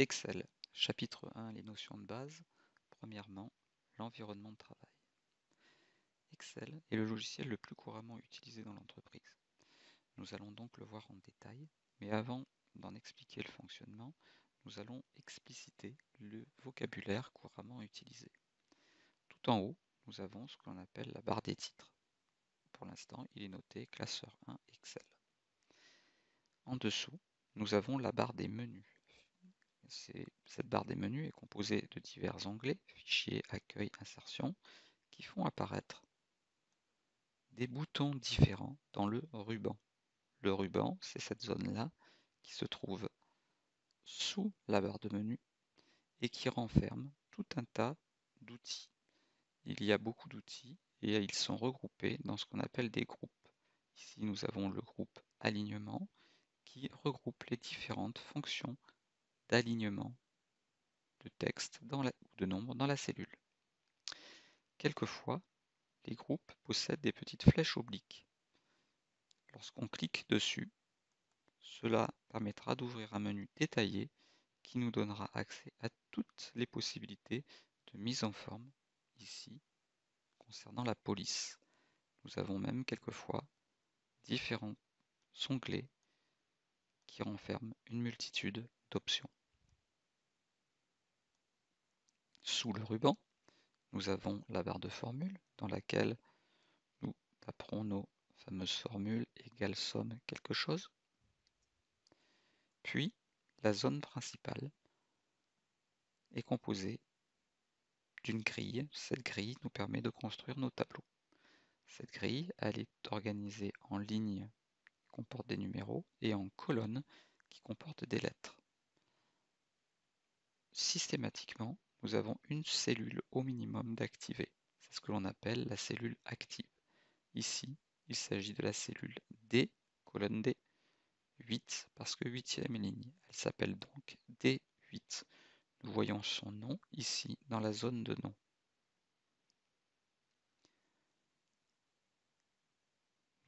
Excel, chapitre 1, les notions de base. Premièrement, l'environnement de travail. Excel est le logiciel le plus couramment utilisé dans l'entreprise. Nous allons donc le voir en détail, mais avant d'en expliquer le fonctionnement, nous allons expliciter le vocabulaire couramment utilisé. Tout en haut, nous avons ce que l'on appelle la barre des titres. Pour l'instant, il est noté classeur 1 Excel. En dessous, nous avons la barre des menus. Cette barre des menus est composée de divers onglets, fichier, accueil, insertion, qui font apparaître des boutons différents dans le ruban. Le ruban, c'est cette zone-là qui se trouve sous la barre de menu et qui renferme tout un tas d'outils. Il y a beaucoup d'outils et ils sont regroupés dans ce qu'on appelle des groupes. Ici, nous avons le groupe alignement qui regroupe les différentes fonctions d'alignement de texte ou de nombre dans la cellule. Quelquefois, les groupes possèdent des petites flèches obliques. Lorsqu'on clique dessus, cela permettra d'ouvrir un menu détaillé qui nous donnera accès à toutes les possibilités de mise en forme, ici, concernant la police. Nous avons même quelquefois différents onglets qui renferment une multitude d'options. Sous le ruban, nous avons la barre de formule dans laquelle nous taperons nos fameuses formules égale somme quelque chose. Puis, la zone principale est composée d'une grille. Cette grille nous permet de construire nos tableaux. Cette grille, elle est organisée en lignes qui comportent des numéros et en colonnes qui comportent des lettres. Systématiquement, nous avons une cellule au minimum d'activée. C'est ce que l'on appelle la cellule active. Ici, il s'agit de la cellule D, colonne D, 8, parce que 8e ligne. Elle s'appelle donc D8. Nous voyons son nom ici dans la zone de nom.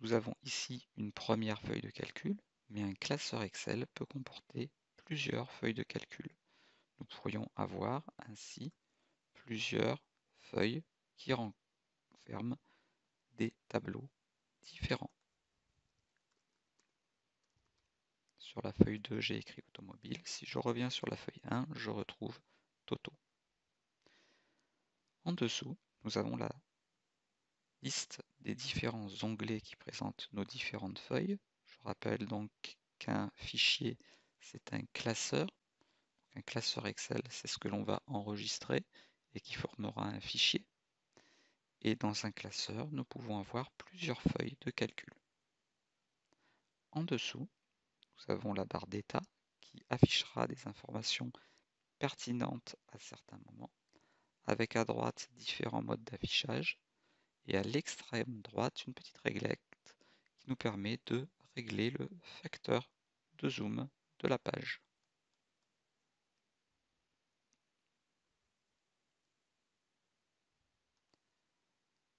Nous avons ici une première feuille de calcul, mais un classeur Excel peut comporter plusieurs feuilles de calcul. Nous pourrions avoir ainsi plusieurs feuilles qui renferment des tableaux différents. Sur la feuille 2, j'ai écrit automobile. Si je reviens sur la feuille 1, je retrouve Toto. En dessous, nous avons la liste des différents onglets qui présentent nos différentes feuilles. Je rappelle donc qu'un fichier, c'est un classeur. Un classeur Excel, c'est ce que l'on va enregistrer et qui formera un fichier. Et dans un classeur, nous pouvons avoir plusieurs feuilles de calcul. En dessous, nous avons la barre d'état qui affichera des informations pertinentes à certains moments, avec à droite différents modes d'affichage et à l'extrême droite une petite réglette qui nous permet de régler le facteur de zoom de la page.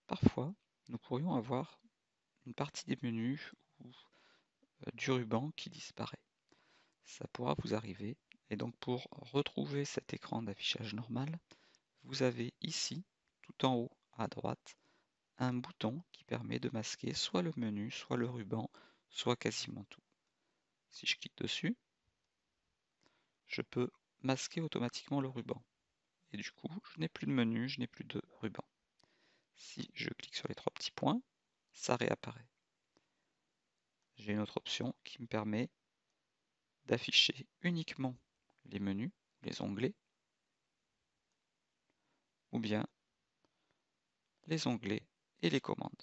Parfois, nous pourrions avoir une partie des menus ou du ruban qui disparaît. Ça pourra vous arriver, et donc pour retrouver cet écran d'affichage normal, vous avez ici, tout en haut à droite, un bouton qui permet de masquer soit le menu, soit le ruban, soit quasiment tout. Si je clique dessus, je peux masquer automatiquement le ruban. Et du coup, je n'ai plus de menu, je n'ai plus de ruban. Si je clique sur les trois petits points, ça réapparaît. J'ai une autre option qui me permet d'afficher uniquement les menus, les onglets, ou bien les onglets et les commandes.